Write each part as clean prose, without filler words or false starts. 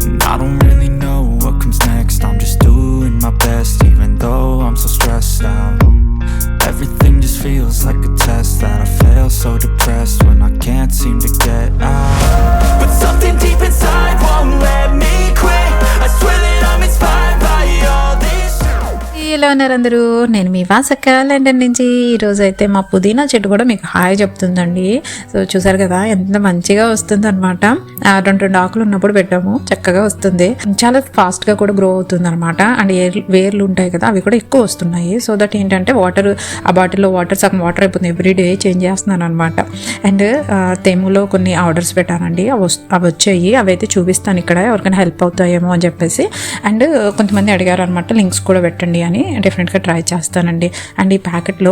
And I don't really know what comes next. I'm just doing my best, even though I'm so stressed out. Everything just feels like a test that I fail, so depressed when I can't seem to get out. But something deep inside won't let me quit. I swear that I'm inspired by all this. ఎలా ఉన్నారు అందరూ? నేను మీ వాసక్క London నుంచి. ఈరోజు అయితే మా పుదీనా చెట్టు కూడా మీకు హాయ్ చెప్తుందండి. సో చూసారు కదా ఎంత మంచిగా వస్తుంది అనమాట. రెండు ఆకులు ఉన్నప్పుడు పెట్టాము, చక్కగా వస్తుంది. చాలా ఫాస్ట్గా కూడా గ్రో అవుతుంది అనమాట. అండ్ వేర్లు ఉంటాయి కదా, అవి కూడా ఎక్కువ వస్తున్నాయి. సో దట్ ఏంటంటే వాటర్, ఆ బాటిల్లో వాటర్ సగం వాటర్ అయిపోతుంది. ఎవ్రీడే చేంజ్ చేస్తున్నాను అనమాట. అండ్ తెములో కొన్ని ఆర్డర్స్ పెట్టానండి, అవి వచ్చాయి. అవి అయితే చూపిస్తాను ఇక్కడ, ఎవరికైనా హెల్ప్ అవుతాయేమో అని చెప్పేసి. అండ్ కొంతమంది అడిగారు అనమాట లింక్స్ కూడా పెట్టండి అని. డెఫినెట్గా ట్రై చేస్తానండి. అండ్ ఈ ప్యాకెట్లో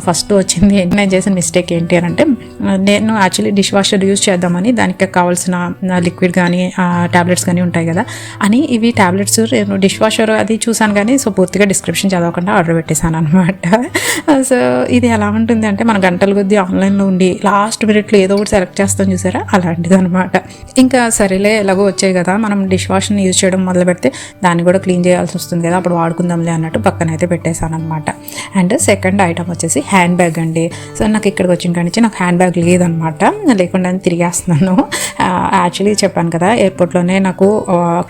ఫస్ట్ వచ్చింది, నేను చేసిన మిస్టేక్ ఏంటి అని అంటే, నేను యాక్చువల్లీ డిష్ వాషర్ యూజ్ చేద్దామని దానికి కావాల్సిన లిక్విడ్ కానీ ట్యాబ్లెట్స్ కానీ ఉంటాయి కదా అని, ఇవి ట్యాబ్లెట్స్ నేను డిష్ వాషర్ అది చూసాను కానీ సో పూర్తిగా డిస్క్రిప్షన్ చదవకుండా ఆర్డర్ పెట్టేశాను అనమాట. సో ఇది ఎలా ఉంటుంది అంటే, మన గంటల కొద్దీ ఆన్లైన్లో ఉండి లాస్ట్ మినిట్లో ఏదో ఒకటి సెలెక్ట్ చేస్తాం చూసారా, అలాంటిది అనమాట. ఇంకా సరేలే ఎలాగో వచ్చాయి కదా, మనం డిష్ వాషర్ని యూజ్ చేయడం మొదలు పెడితే దాన్ని కూడా క్లీన్ చేయాల్సి వస్తుంది కదా, అప్పుడు వాడుకుందాంలే అన్నట్టు పక్కన అయితే పెట్టేశాను అనమాట. అండ్ సెకండ్ ఐటమ్ వచ్చేసి హ్యాండ్ బ్యాగ్ అండి. సో నాకు ఇక్కడికి వచ్చిన కాడి నుంచి నాకు హ్యాండ్ బ్యాగ్ లేదనమాట, లేకుండా తిరిగేస్తున్నాను. యాక్చువల్లీ చెప్పాను కదా, ఎయిర్పోర్ట్లోనే నాకు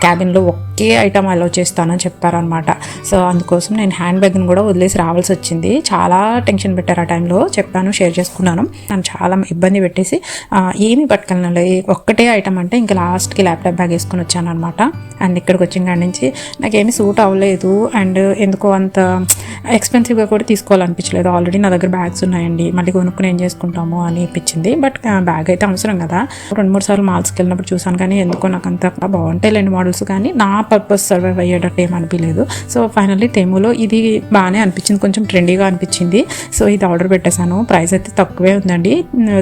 క్యాబిన్లో ఒకే ఐటమ్ అలో చేస్తానని చెప్పారనమాట. సో అందుకోసం నేను హ్యాండ్ బ్యాగ్ని కూడా వదిలేసి రావాల్సి వచ్చింది. చాలా టెన్షన్ పెట్టారు ఆ టైంలో, చెప్పాను, షేర్ చేసుకున్నాను. నన్ను చాలా ఇబ్బంది పెట్టేసి ఏమీ పట్టుకెళ్ళిన ఒక్కటే ఐటమ్ అంటే ఇంకా లాస్ట్కి ల్యాప్టాప్ బ్యాగ్ వేసుకొని వచ్చాను అనమాట. అండ్ ఇక్కడికి వచ్చిన కాడి నుంచి నాకేమీ సూట్ అవ్వలేదు. అండ్ ఎందుకో అంత ఎక్స్పెన్సివ్గా కూడా తీసుకోవాలనిపించలేదు. ఆల్రెడీ నా దగ్గర బ్యాగ్స్ ఉన్నాయండి, మళ్ళీ కొనుక్కుని ఏం చేసుకుంటాము అని అనిపించింది. బట్ బ్యాగ్ అయితే అవసరం కదా. 2-3 సార్లు మాల్స్కి వెళ్ళినప్పుడు చూసాను కానీ ఎందుకో నాకు అంత బాగుంటాయి లేని మోడల్స్, కానీ నా పర్పస్ సర్వైవ్ అయ్యేటట్టు ఏం అనిపించలేదు. సో ఫైనల్లీ టెములో ఇది బాగానే అనిపించింది, కొంచెం ట్రెండీగా అనిపించింది. సో ఇది ఆర్డర్ పెట్టేశాను. ప్రైస్ అయితే తక్కువే ఉందండి,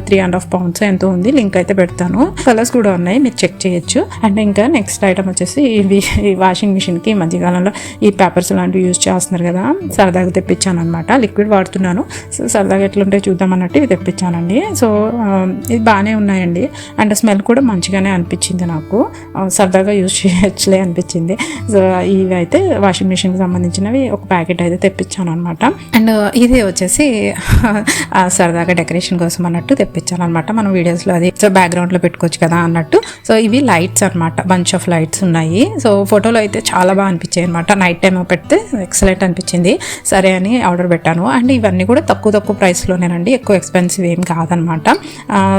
3.5 pounds ఎంతో ఉంది. లింక్ అయితే పెడతాను. కలర్స్ కూడా ఉన్నాయి, మీరు చెక్ చేయొచ్చు. అండ్ ఇంకా నెక్స్ట్ ఐటమ్ వచ్చేసి ఇవి వాషింగ్ మిషన్కి మధ్యకాలంలో ఈ పేపర్స్ లాంటివి యూజ్ చేస్తున్నారు కదా, సరదాగా తెప్పించాను అనమాట. లిక్విడ్ వాడుతున్నాను, సో సరదాగా ఎట్లుంటే చూద్దాం అన్నట్టు ఇవి తెప్పించానండి. సో ఇది బాగానే ఉన్నాయండి. అండ్ స్మెల్ కూడా మంచిగానే అనిపించింది నాకు, సరదాగా యూజ్ చేయొచ్చులే అనిపించింది. సో ఇవి అయితే వాషింగ్ మిషన్కి సంబంధించినవి ఒక ప్యాకెట్ అయితే తెప్పించాను అనమాట. అండ్ ఇది వచ్చేసి సరదాగా డెకరేషన్ కోసం అన్నట్టు తెప్పించాను అనమాట. మనం వీడియోస్లో అది సో బ్యాక్గ్రౌండ్లో పెట్టుకోవచ్చు కదా అన్నట్టు. సో ఇవి లైట్స్ అనమాట, బంచ్ ఆఫ్ లైట్స్ ఉన్నాయి. సో ఫోటోలో అయితే చాలా బాగా అనిపించాయి అనమాట. నైట్ టైం పెడితే ఎక్సలెంట్ అనిపించింది. సరే అని ఆర్డర్ పెట్టాను. అండ్ ఇవన్నీ కూడా తక్కువ ప్రైస్లోనేనండి, ఎక్కువ ఎక్స్పెన్సివ్ ఏం కాదనమాట.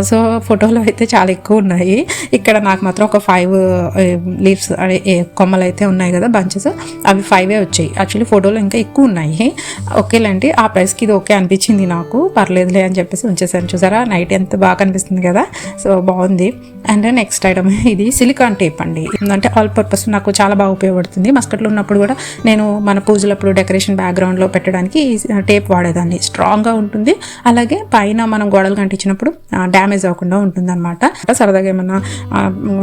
సో ఫోటోలో అయితే చాలా ఎక్కువ ఉన్నాయి. ఇక్కడ నాకు మాత్రం ఒక 5 లీవ్స్ కొమ్మలు అయితే ఉన్నాయి కదా, బంచెస్, అవి 5 వచ్చాయి. యాక్చువల్లీ ఫోటోలో ఇంకా ఎక్కువ ఉన్నాయి. ఓకేలేండి, ఆ ప్రైస్కి ఇది ఓకే అనిపించింది నాకు, పర్లేదులే అని చెప్పేసి ఉంచేసాను. చూసారా నైట్ ఎంత బాగా కనిపిస్తుంది కదా, సో బాగుంది. అండ్ నెక్స్ట్ ఐటమ్ ఇది సిలికాన్ టేప్ అండి. అంటే ఆల్ పర్పస్ నాకు చాలా బాగా ఉపయోగపడుతుంది. మస్కట్లో ఉన్నప్పుడు కూడా నేను మన పూజలప్పుడు డెకరేషన్ బ్యాక్గ్రౌండ్లో పెట్టడానికి టేప్ వాడేదాన్ని. స్ట్రాంగ్గా ఉంటుంది, అలాగే పైన మనం గోడలు కంటించినప్పుడు డ్యామేజ్ అవ్వకుండా ఉంటుంది అనమాట. సరదాగా ఏమన్నా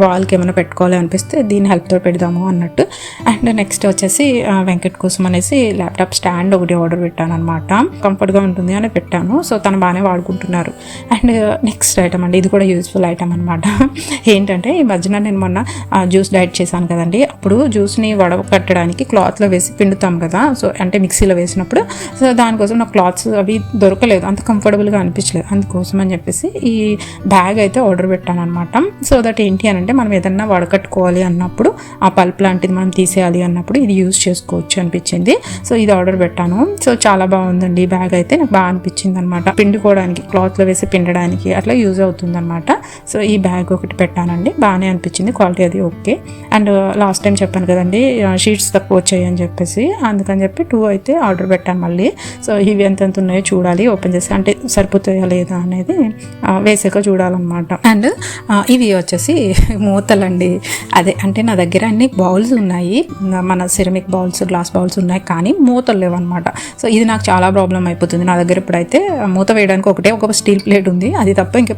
వాల్కి ఏమైనా పెట్టుకోవాలి అనిపిస్తే దీని హెల్ప్తో పెడదాము అన్నట్టు. అండ్ నెక్స్ట్ వచ్చేసి వెంకట్ కోసం అనేసి ల్యాప్టాప్ స్టాండ్ ఒకటి ఆర్డర్ పెట్టాను అనమాట. కంఫర్ట్గా ఉంటుంది అని పెట్టాను. సో తను బాగానే వాడుకుంటున్నారు. అండ్ నెక్స్ట్ ఐటమ్ అండి, ఇది కూడా యూజ్ఫుల్ ఐటమ్ అనమాట. ఏంటంటే ఈ మధ్యన నేను మొన్న జ్యూస్ డైట్ చేశాను కదండి, అప్పుడు జ్యూస్ని వడకట్టడానికి క్లాత్లో వేసి పిండుతాం కదా, సో అంటే మిక్సీలో వేసినప్పుడు. సో దానికోసం నాకు క్లాత్స్ అవి దొరకలేదు, అంత కంఫర్టబుల్గా అనిపించలేదు. అందుకోసం అని చెప్పేసి ఈ బ్యాగ్ అయితే ఆర్డర్ పెట్టాను అనమాట. సో దట్ ఏంటి అని అంటే, మనం ఏదన్నా వడకట్టుకోవాలి అన్నప్పుడు, ఆ పల్ప్ లాంటిది మనం తీసేయాలి అన్నప్పుడు ఇది యూజ్ చేసుకోవచ్చు అనిపించింది. సో ఇది ఆర్డర్ పెట్టాను. సో చాలా బాగుందండి ఈ బ్యాగ్ అయితే, నాకు బాగా అనిపించింది అనమాట. పిండుకోవడానికి, క్లాత్లో వేసి పిండడానికి అట్లా యూజ్ అవుతుంది అనమాట. సో ఈ బ్యాగ్ ఒకటి పెట్టానండి, బాగానే అనిపించింది, క్వాలిటీ అది ఓకే. అండ్ లాస్ట్ టైం చెప్పాను కదండి షీట్స్ తక్కువ వచ్చాయి అని చెప్పేసి, అందుకని చెప్పి 2 అయితే ఆర్డర్ పెట్టాను మళ్ళీ. సో ఇవి ఎంత ఉన్నాయో చూడాలి, ఓపెన్ చేసి అంటే సరిపోతాయా లేదా అనేది వేసాక చూడాలన్నమాట. అండ్ ఇవి వచ్చేసి మూతలండి. అదే అంటే నా దగ్గర అన్ని బౌల్స్ ఉన్నాయి, మన సిరమిక్ బౌల్స్, గ్లాస్ బౌల్స్ ఉన్నాయి, కానీ మూతలు లేవు అనమాట. సో ఇది నాకు చాలా ప్రాబ్లం అయిపోతుంది. నా దగ్గర ఇప్పుడైతే మూత వేయడానికి ఒక స్టీల్ ప్లేట్ ఉంది, అది తప్ప ఇంకా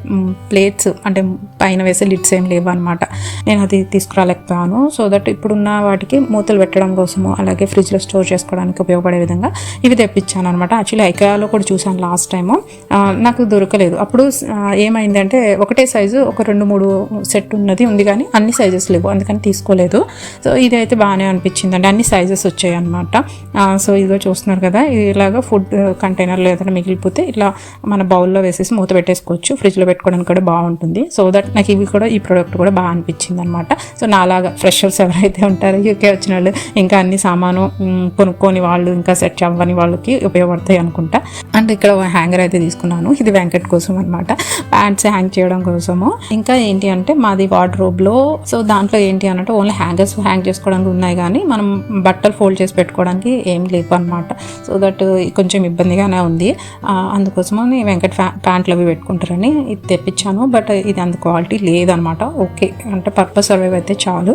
ప్లేట్స్ అంటే పైన వేసే లిడ్స్ ఏం లేవు అనమాట. నేను అది తీసుకురాలేకపోయాను. సో దట్ ఇప్పుడున్న వాటికి మూతలు పెట్టడం కోసము, అలాగే ఫ్రిడ్జ్లో స్టోర్ చేసుకోవడానికి ఉపయోగపడే విధంగా ఇవి తెప్పించాను అనమాట. యాక్చువల్లీ ఐకాలో కూడా చూసాను లాస్ట్ టైము, నాకు దొరకలేదు. అప్పుడు ఏమైందంటే ఒకటే సైజు ఒక 2-3 సెట్ ఉంది కానీ అన్ని సైజెస్ లేవు, అందుకని తీసుకోలేదు. సో ఇది అయితే బాగానే అనిపించింది అండి, అన్ని సైజెస్ వచ్చాయి అనమాట. సో ఇదిగో చూస్తున్నారు కదా, ఇలాగ ఫుడ్ కంటైనర్లో ఏదైనా మిగిలిపోతే ఇట్లా మన బౌల్లో వేసేసి మూత పెట్టేసుకోవచ్చు, ఫ్రిడ్జ్లో పెట్టుకోవడానికి కూడా బాగుంటుంది. సో దట్ నాకు ఇవి కూడా, ఈ ప్రోడక్ట్ కూడా బాగా అనిపించింది అనమాట. సో నాలాగా ఫ్రెషర్స్ ఎవరైతే ఉంటారో, యూకే వచ్చిన వాళ్ళు, ఇంకా అన్ని సామాను కొనుక్కొని వాళ్ళు, ఇంకా సెట్ అవ్వని వాళ్ళకి ఉపయోగపడతాయి అనుకుంటా. అండ్ ఇక్కడ హ్యాంగర్ అయితే తీసుకున్నాను, ఇది వెంకట్ కోసం అనమాట, ప్యాంట్స్ హ్యాంగ్ చేయడం కోసము. ఇంకా ఏంటి అంటే మాది వార్డ్రోబ్లో, సో దాంట్లో ఏంటి అంటే ఓన్లీ హ్యాంగర్స్ హ్యాంగ్ చేసుకోవడానికి ఉన్నాయి, కానీ మనం బట్టలు ఫోల్డ్ చేసి పెట్టుకోవడానికి ఏం లేవు అనమాట. సో దట్ కొంచెం ఇబ్బందిగానే ఉంది. అందుకోసమని వెంకట్ ప్యాంట్లు అవి పెట్టుకుంటారని ఇది తెప్పించాను. బట్ ఇది అంత క్వాలిటీ లేదనమాట. ఓకే అంటే పర్పస్ సర్వైవ్ అయితే చాలు.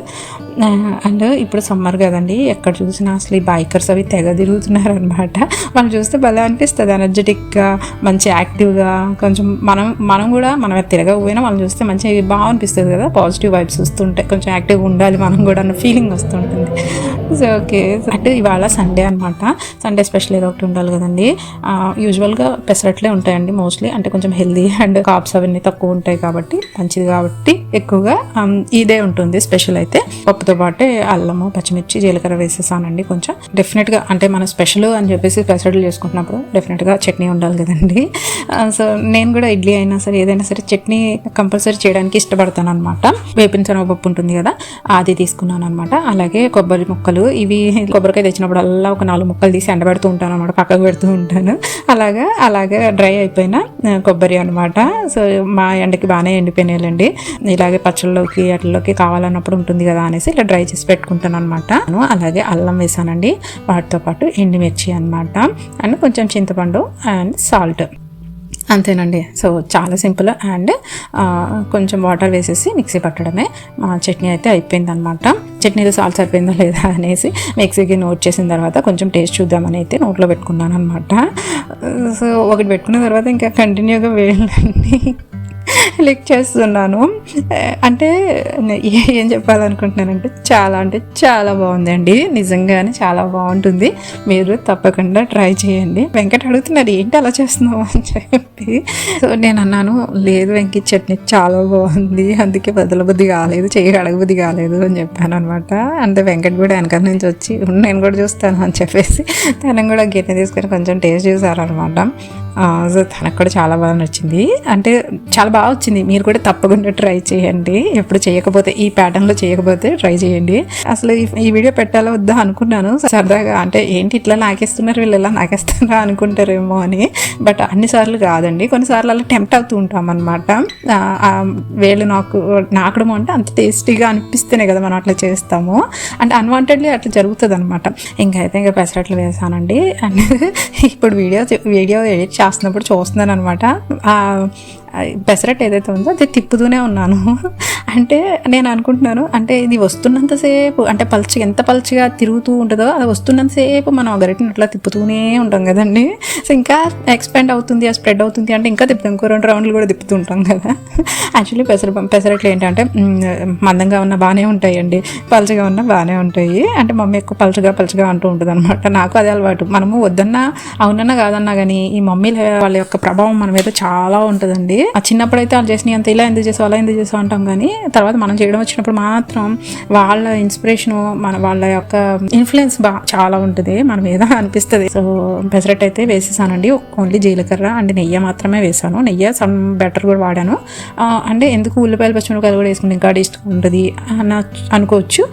అండ్ ఇప్పుడు సమ్మర్ కదండి, ఎక్కడ చూసినా అసలు ఈ బైకర్స్ అవి తెగ తిరుగుతున్నారు అనమాట. వాళ్ళు చూస్తే భలే అనిపిస్తుంది, ఎనర్జెటిక్గా, మంచి యాక్టివ్గా. కొంచెం మనం కూడా మనం తిరగకపోయినా వాళ్ళని చూస్తే మంచి బాగా అనిపిస్తుంది కదా, పాజిటివ్ వైబ్స్ వస్తుంటాయి, కొంచెం యాక్టివ్గా ఉండాలి మనం కూడా అన్న ఫీలింగ్ వస్తుంటుంది. సో ఓకే, అంటే ఇవాళ సండే అనమాట. సండే స్పెషల్ ఏదో ఒకటి ఉండాలి కదండి. యూజువల్గా పెసరట్లే ఉంటాయండి మోస్ట్లీ, అంటే కొంచెం హెల్దీ అండ్ కార్బ్స్ అవన్నీ తక్కువ ఉంటాయి కాబట్టి, మంచిది కాబట్టి ఎక్కువగా ఇదే ఉంటుంది స్పెషల్. అయితే పప్పుతో పాటే అల్లము, పచ్చిమిర్చి, జీలకర్ర వేసేసానండి కొంచెం. డెఫినెట్గా అంటే మన స్పెషల్ అని చెప్పేసి పెసరట్లు చేసుకుంటున్నప్పుడు డెఫినెట్గా చట్నీ ఉండాలి కదండి. సో నేను కూడా ఇడ్లీ అయినా సరే ఏదైనా సరే చట్నీ కంపల్సరీ చేయడానికి ఇష్టపడతాను అనమాట. వేపిన శనగపప్పు ఉంటుంది కదా, అది తీసుకున్నాను అనమాట. అలాగే కొబ్బరి ముక్కలు, ఇవి కొబ్బరికాయ తెచ్చినప్పుడు అలా ఒక 4 ముక్కలు తీసి ఎండబెడుతూ ఉంటాను అనమాట, పక్కకు పెడుతూ ఉంటాను. అలాగే డ్రై అయిపోయిన కొబ్బరి అనమాట. సో మా ఎండకి బాగానే ఎండిపోయినాయండి. ఇలాగే పచ్చళ్ళలోకి అట్లలోకి కావాలన్నప్పుడు ఉంటుంది కదా అనేసి ఇలా డ్రై చేసి పెట్టుకుంటాను అనమాట. అలాగే అల్లం వేసానండి, వాటితో పాటు ఎండుమిర్చి అనమాట, అండ్ కొంచెం చింతపండు అండ్ సాల్ట్, అంతేనండి. సో చాలా సింపుల్. అండ్ కొంచెం వాటర్ వేసేసి మిక్సీ పట్టడమే. చట్నీ అయితే అయిపోయింది అనమాట. చట్నీలో సాల్ట్ సరిపోయిందా లేదా అనేసి మిక్సీకి నోట్ చేసిన తర్వాత కొంచెం టేస్ట్ చూద్దామని అయితే నోట్లో పెట్టుకున్నాను అనమాట. సో ఒకటి పెట్టుకున్న తర్వాత ఇంకా కంటిన్యూగా వేయాలండి లిక్ చేస్తున్నాను. అంటే ఏం చెప్పాలనుకుంటున్నానంటే చాలా బాగుందండి, నిజంగానే చాలా బాగుంటుంది. మీరు తప్పకుండా ట్రై చేయండి. వెంకట్ అడుగుతున్నారు ఏంటి అలా చేస్తున్నావు అని చెప్పి. సో నేను అన్నాను, లేదు వెంకీ చట్నీ చాలా బాగుంది, అందుకే బదులబుద్ధి కాలేదు, అడగబుద్ధి కాలేదు అని చెప్పాను అనమాట. అంటే వెంకట్ కూడా వెనకాల నుంచి వచ్చి నేను కూడా చూస్తాను అని చెప్పేసి తనకు కూడా గిన్నె తీసుకొని కొంచెం టేస్ట్ చూసారనమాట. సో తనకు కూడా చాలా బాగా నచ్చింది, అంటే చాలా బాగా వచ్చింది. మీరు కూడా తప్పకుండా ట్రై చేయండి, ఎప్పుడు చేయకపోతే, ఈ ప్యాటర్న్లో చేయకపోతే ట్రై చేయండి. అసలు ఈ వీడియో పెట్టాలో వద్దా అనుకున్నాను సరదాగా, అంటే ఏంటి ఇట్లా నాకేస్తున్నారు వీళ్ళు, ఇలా నాకేస్తారా అనుకుంటారేమో అని. బట్ అన్నిసార్లు కాదండి, కొన్నిసార్లు అలా టెంప్ట్ అవుతూ ఉంటాం అనమాట. వేళ్ళు నాకడం అంటే అంత టేస్టీగా అనిపిస్తేనే కదా మనం అట్లా చేస్తాము, అంటే అన్వాంటెడ్లీ అట్లా జరుగుతుంది అనమాట. ఇంకా పెసరట్లు వేసానండి. అండ్ ఇప్పుడు వీడియో ఎడిట్ చేస్తున్నప్పుడు చూస్తున్నాను అనమాట. పెసరట్ ఏదైతే ఉందో అది తిప్పుతూనే ఉన్నాను. అంటే నేను అనుకుంటున్నాను, అంటే ఇది వస్తున్నంతసేపు, అంటే ఎంత పల్చగా తిరుగుతూ ఉంటుందో అది వస్తున్నంతసేపు మనం గరిటెని అట్లా తిప్పుతూనే ఉంటాం కదండి. సో ఇంకా ఎక్స్పాండ్ అవుతుంది, స్ప్రెడ్ అవుతుంది అంటే ఇంకా తిప్పుతాం, ఇంకో 2 రౌండ్లు కూడా తిప్పుతూ ఉంటాం కదా. యాక్చువల్లీ పెసరట్లు ఏంటంటే మందంగా ఉన్న బాగానే ఉంటాయండి, పల్చగా ఉన్న బాగానే ఉంటాయి. అంటే మమ్మీ ఎక్కువ పల్చగా అంటూ ఉంటుంది అనమాట. నాకు అదే అలవాటు. మనము వద్దన్నా అవునన్నా కాదన్నా కానీ ఈ మమ్మీల వాళ్ళ యొక్క ప్రభావం మన మీద చాలా ఉంటుందండి. చిన్నప్పుడైతే వాళ్ళు చేసినవి అంత ఇలా ఎందుకు చేసావు అలా ఎందుకు చేసావు అంటాం, కానీ తర్వాత మనం చేయడం వచ్చినప్పుడు మాత్రం వాళ్ళ ఇన్స్పిరేషను, వాళ్ళ యొక్క ఇన్ఫ్లుయెన్స్ చాలా ఉంటుంది మన మీద అనిపిస్తుంది. సో పెసరట్ అయితే వేసేసానండి. ఓన్లీ జీలకర్ర అండ్ నెయ్యి మాత్రమే వేసాను. నెయ్యి సమ్ బెటర్ కూడా వాడాను. అంటే ఎందుకు ఉల్లిపాయలు పచ్చిమిరపకాయలు కూడా వేసుకుంటే ఇంకా టేస్ట్ ఉంటుంది అనుకోవచ్చు,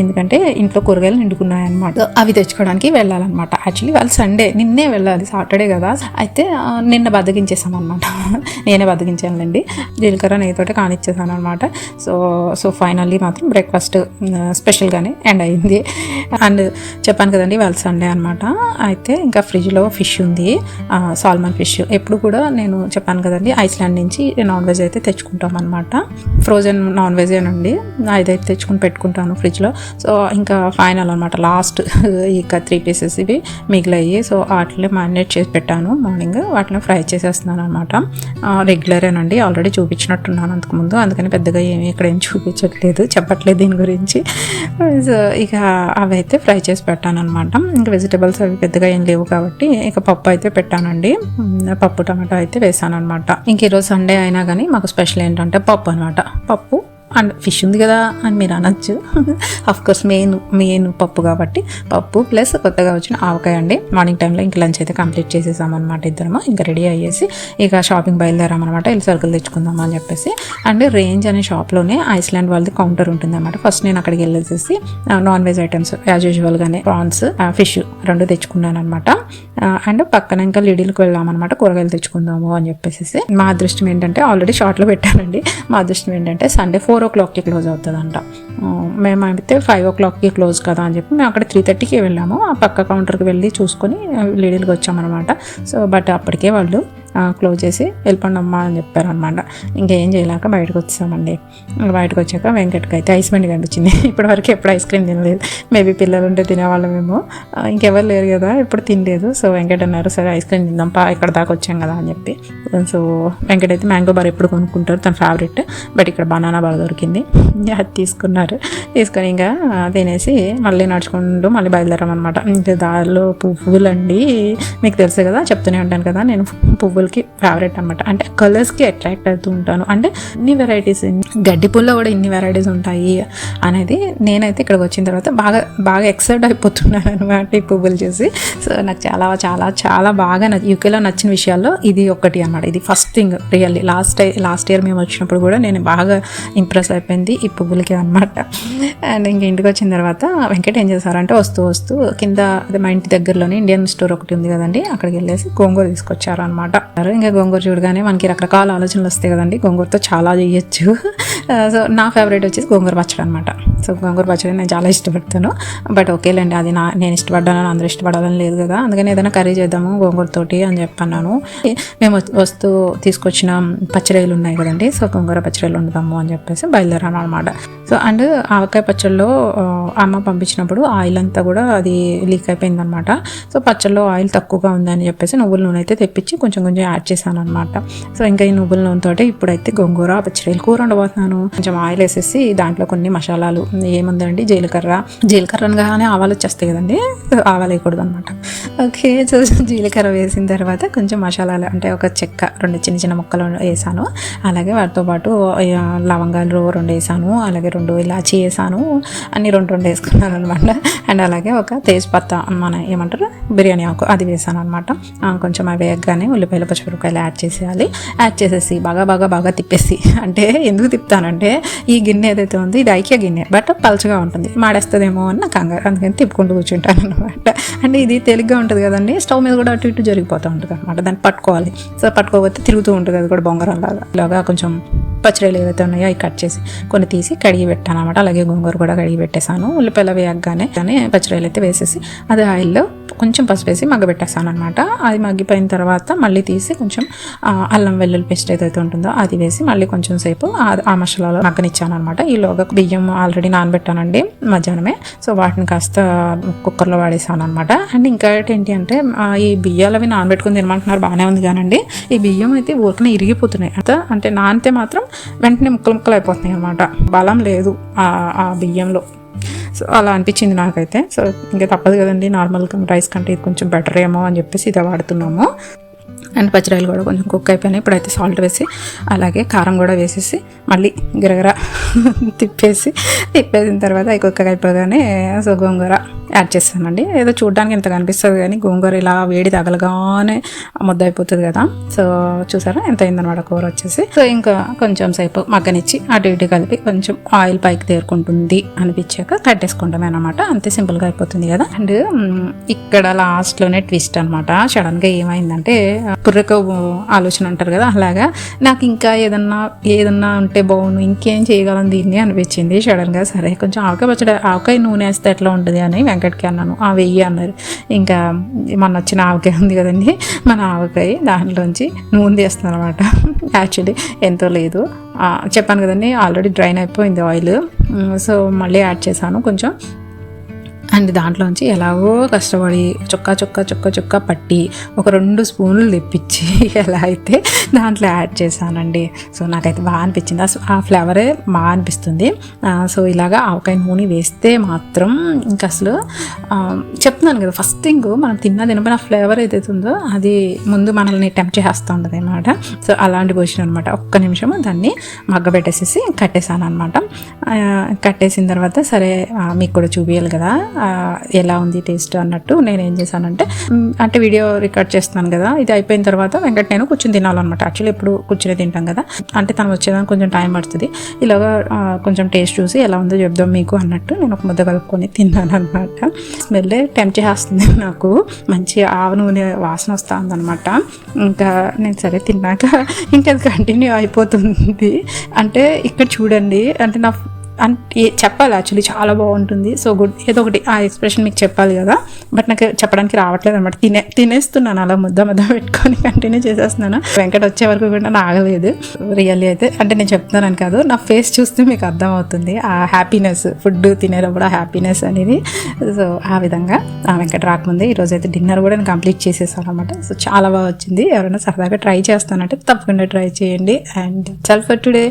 ఎందుకంటే ఇంట్లో కూరగాయలు నిండుకున్నాయి అనమాట. అవి తెచ్చుకోవడానికి వెళ్ళాలన్నమాట. యాక్చువల్లీ వాళ్ళు సండే నిన్నే వెళ్ళాలి, సాటర్డే కదా. అయితే నిన్న బద్దకించేసాం అనమాట. నేనే పొద్దున్నే బతికించానండి, జీలకర్ర నెయ్యితోటి కానిచ్చేసాను అనమాట. సో ఫైనల్లీ మాత్రం బ్రేక్ఫాస్ట్ స్పెషల్గానే ఎండ్ అయింది. అండ్ చెప్పాను కదండి వాళ్ళ సండే అనమాట. అయితే ఇంకా ఫ్రిడ్జ్లో ఫిష్ ఉంది, సాల్మన్ ఫిష్. ఎప్పుడు కూడా నేను చెప్పాను కదండి ఐస్లాండ్ నుంచి నాన్ వెజ్ అయితే తెచ్చుకుంటాం అనమాట. ఫ్రోజన్ నాన్ వెజ్ ఏనండి, అదైతే తెచ్చుకుని పెట్టుకుంటాను ఫ్రిడ్జ్లో. సో ఇంకా ఫైనల్ అనమాట, లాస్ట్ ఇక 3 పీసెస్ ఇవి మిగిలాయి. సో వాటిని మ్యారినేట్ చేసి పెట్టాను మార్నింగ్, వాటిని ఫ్రై చేసేస్తున్నాను అనమాట. రెగ్యులరేనండి, ఆల్రెడీ చూపించినట్టున్నాను అంతకుముందు, అందుకని పెద్దగా ఇక్కడ ఏం చూపించట్లేదు, చెప్పట్లేదు దీని గురించి. సో ఇక అవి అయితే ఫ్రై చేసి పెట్టాను అనమాట. ఇంకా వెజిటబుల్స్ అవి పెద్దగా ఏం లేవు కాబట్టి ఇక పప్పు అయితే పెట్టానండి, పప్పు టమాటో అయితే వేసాను అనమాట. ఇంక ఈరోజు సండే అయినా కానీ మాకు స్పెషల్ ఏంటంటే పప్పు అనమాట. పప్పు అండ్ ఫిష్ ఉంది కదా అని మీరు అనొచ్చు, అఫ్కోర్స్ మెయిన్ పప్పు కాబట్టి పప్పు ప్లస్ కొత్తగా వచ్చిన ఆవకాయ అండి. మార్నింగ్ టైంలో ఇంక లంచ్ అయితే కంప్లీట్ చేసేసామన్నమాట ఇద్దరము. ఇంకా రెడీ అయ్యేసి ఇక షాపింగ్ బయలుదేరామన్నమాట, వెళ్ళి సరుకులు తెచ్చుకుందాం అని చెప్పేసి. అండ్ రేంజ్ అనే షాప్లోనే ఐస్లాండ్ వాళ్ళది కౌంటర్ ఉంటుంది అనమాట. ఫస్ట్ నేను అక్కడికి వెళ్ళేసేసి నాన్ వెజ్ ఐటమ్స్ యాజ్ యూజువల్గానే ప్రాన్స్, ఫిష్ 2 తెచ్చుకున్నాను అనమాట. అండ్ పక్కన ఇంకా లిడిల్కి వెళ్ళామన్నమాట, కూరగాయలు తెచ్చుకుందాము అని చెప్పేసి. మా అదృష్టం ఏంటంటే ఆల్రెడీ షార్ట్లో పెట్టానండి, మా అదృష్టం ఏంటంటే సండే 4 o'clockకి క్లోజ్ అవుతుందంట. మేమైతే 5 o'clockకి క్లోజ్ కదా అని చెప్పి మేము అక్కడ 3:30కి వెళ్ళాము. ఆ పక్క కౌంటర్కి వెళ్ళి చూసుకొని లిడిల్కి వచ్చామన్నమాట. సో బట్ అప్పటికే వాళ్ళు క్లోజ్ చేసి వెళ్ళిపోండి అమ్మా అని చెప్పారనమాట. ఇంకేం చేయలేక బయటకు వచ్చామండి. బయటకు వచ్చాక వెంకట్కి అయితే ఐస్ బండి కనిపించింది. ఇప్పటివరకు ఎప్పుడు ఐస్ క్రీమ్ తినలేదు, మేబీ పిల్లలు ఉంటే తినేవాళ్ళమేమో, ఇంకెవరు లేరు కదా ఎప్పుడు తినలేదు. సో వెంకట్ అన్నారు సరే ఐస్ క్రీమ్ తిందాంపా, ఇక్కడ దాకా వచ్చాం కదా అని చెప్పి. సో వెంకట్ అయితే మ్యాంగో బార్ ఎప్పుడు కొనుక్కుంటారు, తన ఫేవరెట్. బట్ ఇక్కడ బనానా బార్ దొరికింది, అది తీసుకున్నారు. తీసుకొని ఇంకా తినేసి మళ్ళీ నడుచుకుంటూ మళ్ళీ బయలుదేరామన్నమాట. ఇంకా దారిలో పువ్వులండి, మీకు తెలుసు కదా, చెప్తూనే ఉంటాను కదా నేను పువ్వులకి ఫేవరెట్ అనమాట. అంటే కలర్స్కి అట్రాక్ట్ అవుతూ ఉంటాను. అంటే ఇన్ని వెరైటీస్, గడ్డి పుల్లో కూడా ఇన్ని వెరైటీస్ ఉంటాయి అనేది నేనైతే ఇక్కడికి వచ్చిన తర్వాత బాగా ఎక్సైట్ అయిపోతున్నాను అనమాట ఈ పువ్వులు చూసి. సో నాకు చాలా చాలా చాలా బాగా యూకేలో నచ్చిన విషయాల్లో ఇది ఒకటి అనమాట. ఇది first thing really. Last year మేము వచ్చినప్పుడు కూడా నేను బాగా ఇంప్రెస్ అయిపోయింది ఈ పువ్వులకి అనమాట. అండ్ ఇంక ఇంటికి వచ్చిన తర్వాత వెంకట ఏం చేశారంటే వస్తూ కింద అదే మా ఇంటి దగ్గరలోనే ఇండియన్ స్టోర్ ఒకటి ఉంది కదండి, అక్కడికి వెళ్ళేసి గోంగూర తీసుకొచ్చారు అనమాట. ఇంకా గోంగూర చూడగానే మనకి రకరకాల ఆలోచనలు వస్తాయి కదండి, గోంగూరతో చాలా చేయొచ్చు. సో నా ఫేవరెట్ వచ్చేసి గోంగూర పచ్చడి అనమాట. సో గోంగూర పచ్చడి నేను చాలా ఇష్టపడతాను. బట్ ఓకేలేండి, అది నేను ఇష్టపడ్డాను, అందరూ ఇష్టపడాలని లేదు కదా, అందుకని ఏదైనా కర్రీ చేద్దాము గోంగూరతోటి అని చెప్పన్నాను. మేము తీసుకొచ్చిన పచ్చడిలు ఉన్నాయి కదండి, సో గోంగూర పచ్చడిలు వండుదాము అని చెప్పేసి బయలుదేరాను అనమాట. సో అండ్ ఆవకాయ పచ్చడిలో అమ్మ పంపించినప్పుడు ఆయిల్ అంతా కూడా అది లీక్ అయిపోయింది అనమాట. సో పచ్చడిలో ఆయిల్ తక్కువగా ఉందని చెప్పేసి నువ్వుల నూనె అయితే తెప్పించి కొంచెం యాడ్ చేశాను అనమాట. సో ఇంకా ఈ నువ్వుల నూనెతోటి ఇప్పుడైతే గోంగూర పచ్చడిలు కూర వండబోతున్నాను. కొంచెం ఆయిల్ వేసేసి దాంట్లో కొన్ని మసాలాలు ఏముందండి, జీలకర్ర అనగానే ఆవాలు వచ్చేస్తాయి కదండి, ఆవాలు వేయకూడదు అనమాట. ఓకే, సో జీలకర్ర వేసిన తర్వాత కొంచెం మసాలాలు అంటే ఒక చెక్క 2 చిన్న ముక్కలు వేసాను. అలాగే వాటితో పాటు లవంగాలు 2 వేసాను, అలాగే 2 ఇలాచీ వేసాను, అన్ని 2 వేసుకున్నాను అనమాట. అండ్ అలాగే ఒక తేజ్పత్తా మన ఏమంటారు బిర్యానీ ఆకు అది వేసాను అనమాట. కొంచెం అవి వేయగానే ఉల్లిపాయలు పచ్చిమిరపకాయలు యాడ్ చేసేయాలి. యాడ్ చేసేసి బాగా తిప్పేసి, అంటే ఎందుకు తిప్పుతానంటే ఈ గిన్నె ఏదైతే ఉంది ఇది ఐక్య గిన్నె, బట్ పలుచగా ఉంటుంది, మాడేస్తుందేమో అని నాకు కంగారు, అందుకని తిప్పుకుంటూ కూర్చుంటాను అనమాట. అంటే ఇది తేలిగ్గా ఉంటుంది కదండి, స్టవ్ మీద కూడా అటు ఇటు జరిగిపోతూ ఉంటుంది అనమాట. దాన్ని పట్టుకోవాలి. సో పట్టుకోకపోతే తిరుగుతూ ఉంటుంది, అది కూడా బొంగరం లాగా. కొంచెం పచ్చడిలు ఏవైతే ఉన్నాయో అవి కట్ చేసి కొన్ని తీసి కడిగి పెట్టాను అనమాట. అలాగే గోంగూర కూడా కడిగి పెట్టేశాను. ఉల్లిపాయలు వేయగానే పచ్చడిలు అయితే వేసేసి అది ఆయిల్లో కొంచెం పసుపు వేసి మగ్గబెట్టేసాను అనమాట. అది మగ్గిపోయిన తర్వాత మళ్ళీ తీసి కొంచెం అల్లం వెల్లుల్లి పేస్ట్ ఏదైతే ఉంటుందో అది వేసి మళ్ళీ కొంచెం సేపు ఆ మసాలాలో మగ్గనిచ్చాను అనమాట. ఈలోగా బియ్యం ఆల్రెడీ నానబెట్టానండి మధ్యాహ్నమే. సో వాటిని కాస్త కుక్కర్లో వాడేసాను అనమాట. అండ్ ఇంకా ఏంటి అంటే ఈ బియ్యాలు అవి నానబెట్టుకుని తినమంటున్నారు, బాగానే ఉంది కానండి ఈ బియ్యం అయితే ఊరికనే ఇరిగిపోతున్నాయి. అంటే నానితే మాత్రం వెంటనే ముక్కలు అయిపోతున్నాయి అనమాట, బలం లేదు ఆ బియ్యంలో. సో అలా అనిపించింది నాకైతే. సో ఇంకా తప్పదు కదండి, నార్మల్ రైస్ కంటే ఇది కొంచెం బెటర్ ఏమో అని చెప్పేసి ఇదే వాడుతున్నాము. అండ్ పచ్చిరాయలు కూడా కొంచెం కుక్ అయిపోయినాయి. ఇప్పుడైతే సాల్ట్ వేసి అలాగే కారం కూడా వేసేసి మళ్ళీ గిరగిర తిప్పేసిన తర్వాత అవి కుక్ అయిపోగానే సో గోంగూర యాడ్ చేస్తానండి. ఏదో చూడడానికి ఇంత కనిపిస్తుంది కానీ గోంగూర ఇలా వేడి తగలగానే ముద్ద అయిపోతుంది కదా. సో చూసారా ఎంత అయిందనమాట కూర వచ్చేసి. సో ఇంకా కొంచెం సేపు మగ్గనిచ్చి అటు ఇటు కలిపి కొంచెం ఆయిల్ పైకి తేరుకుంటుంది అనిపించాక కట్టేసుకుంటామే అనమాట. అంతే సింపుల్గా అయిపోతుంది కదా. అండ్ ఇక్కడ లాస్ట్లోనే ట్విస్ట్ అనమాట. సడన్గా ఏమైందంటే పుర్రెక ఆలోచన అంటారు కదా, అలాగా నాకు ఇంకా ఏదన్నా ఉంటే బాగుండు, ఇంకేం చేయగలను దీన్ని అనిపించింది సడన్గా. సరే కొంచెం ఆవకాయ నూనె వేస్తే ఎట్లా ఉంటుంది అని వెంకట్కి అన్నాను. వెయ్యి అన్నారు. ఇంకా మన వచ్చిన ఆవకాయ ఉంది కదండి, మన ఆవకాయ దాంట్లోంచి నూనె తీస్తున్నాను అనమాట. యాక్చువల్లీ ఎంతో లేదు, చెప్పాను కదండి ఆల్రెడీ డ్రైన్ అయిపోయింది ఆయిల్. సో మళ్ళీ యాడ్ చేశాను కొంచెం. అండ్ దాంట్లోంచి ఎలాగో కష్టపడి చుక్క పట్టి ఒక 2 స్పూన్లు తెప్పించి ఎలా అయితే దాంట్లో యాడ్ చేశానండి. సో నాకైతే బాగా అనిపించింది, ఆ ఫ్లేవరే బాగా అనిపిస్తుంది. సో ఇలాగా ఆవకాయ నూనె వేస్తే మాత్రం ఇంకా అసలు చెప్తున్నాను కదా, ఫస్ట్ థింగ్ మనం తినపోయిన ఫ్లేవర్ ఏదైతే ఉందో అది ముందు మనల్ని టెంప్ట్ చేస్తూ ఉంటుంది అనమాట. సో అలాంటి పొజిషన్ అనమాట. ఒక్క నిమిషం దాన్ని మగ్గబెట్టేసేసి కట్టేసాను అనమాట. కట్టేసిన తర్వాత సరే మీకు కూడా చూపించాలి కదా ఎలా ఉంది టేస్ట్ అన్నట్టు నేను ఏం చేశానంటే, అంటే వీడియో రికార్డ్ చేస్తున్నాను కదా, ఇది అయిపోయిన తర్వాత వెంకట నేను కూర్చొని తినాలన్నమాట. యాక్చువల్లీ ఎప్పుడు కూర్చొని తింటాం కదా, అంటే తను వచ్చేదానికి కొంచెం టైం పడుతుంది. ఇలాగా కొంచెం టేస్ట్ చూసి ఎలా ఉందో చెప్దాం మీకు అన్నట్టు నేను ఒక ముద్ద కలుపుకొని తిన్నాను అనమాట. స్మెల్ టెంప్ట్ చేస్తుంది నాకు, మంచి ఆవ నూనె వాసన వస్తుంది అనమాట. ఇంకా నేను సరే తిన్నాక ఇంకా అది కంటిన్యూ అయిపోతుంది. అంటే ఇక్కడ చూడండి, అంటే నా అంటే చెప్పాలి యాక్చువల్లీ చాలా బాగుంటుంది. సో గుడ్ ఏదో ఒకటి ఆ ఎక్స్ప్రెషన్ మీకు చెప్పాలి కదా, బట్ నాకు చెప్పడానికి రావట్లేదు అనమాట. తినేస్తున్నాను అలా ముద్ద పెట్టుకొని కంటిన్యూ చేసేస్తున్నాను. వెంకట వచ్చే వరకు కూడా ఆగలేదు రియల్లీ అయితే. అంటే నేను చెప్తున్నాను కాదు, నా ఫేస్ చూస్తే మీకు అర్థమవుతుంది ఆ హ్యాపీనెస్, ఫుడ్ తినేటప్పుడు ఆ హ్యాపీనెస్ అనేది. సో ఆ విధంగా వెంకట రాకముందే ఈరోజు అయితే డిన్నర్ కూడా నేను కంప్లీట్ చేసేసాను అనమాట. సో చాలా బాగా వచ్చింది. ఎవరైనా సరదాగా ట్రై చేస్తానంటే తప్పకుండా ట్రై చేయండి. And self for today.